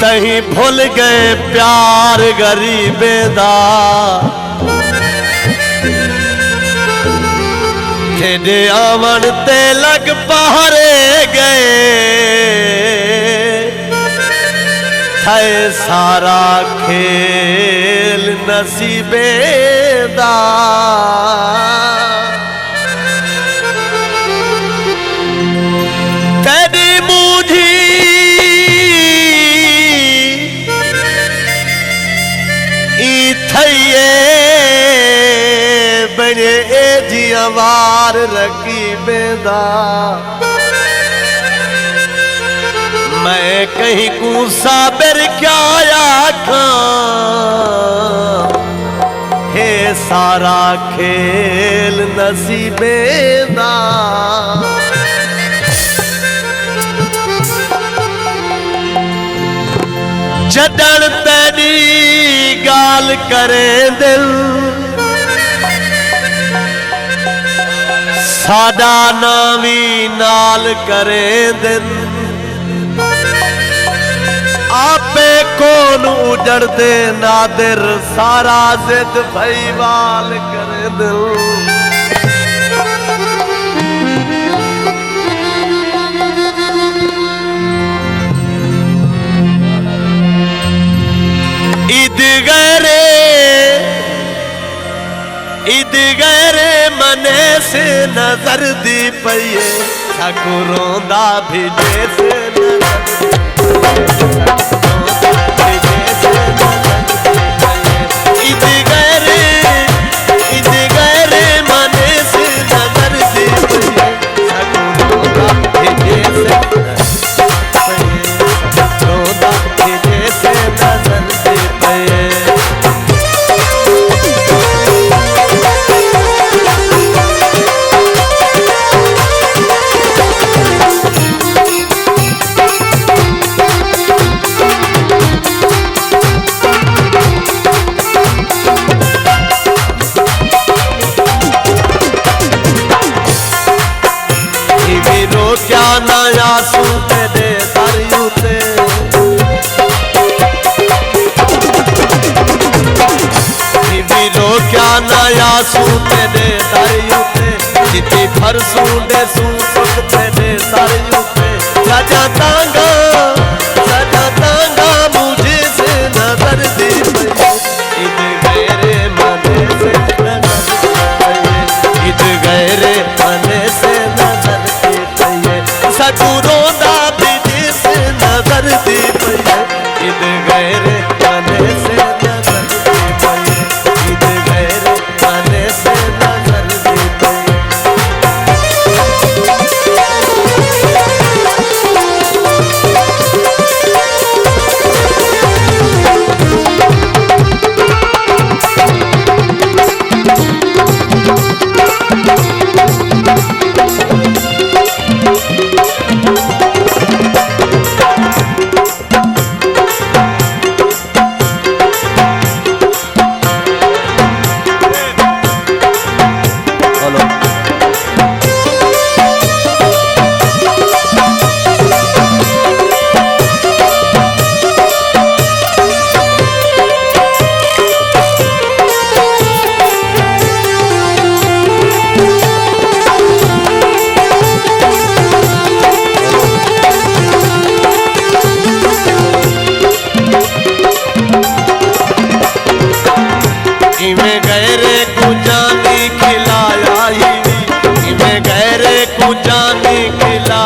कहीं भूल गए प्यार गरीबे दा खेडे आवन ते लग पहारे गए है सारा खेल नसीबे दा तेरी मूझी थैये बने जिया वार रकीबे दा मैं कहीं को साबिर क्या आखा हे सारा खेल नसीबे दा जदन तेरी गाल करे दिल साडा नावी नाल करे दिन आपे कौन उजड़ दे नादिर सारा जिद भई वाल करे दिल ईद गरे मने से नजर दी पइए सको रोंदा भी जैसे ईद गरे मने से नजर दी पइए सको रोंदा भी जैसे रोंदा भी जैसे नजर दी पइए क्या नया सूते दे दरियुते क्या नया सूते दे दरियुते जिती भर सूंडे सूते दे दरियुते सजा तांगा मुझे से नजर दी ईद गहरे मने से ईद गहरे मने से नजर सको रोंदा भी जैसे नजर दी पइए ईद गहरे मने से नजर दी पइए ईद गहरे मने से नजर दी पइए जानी खिलाया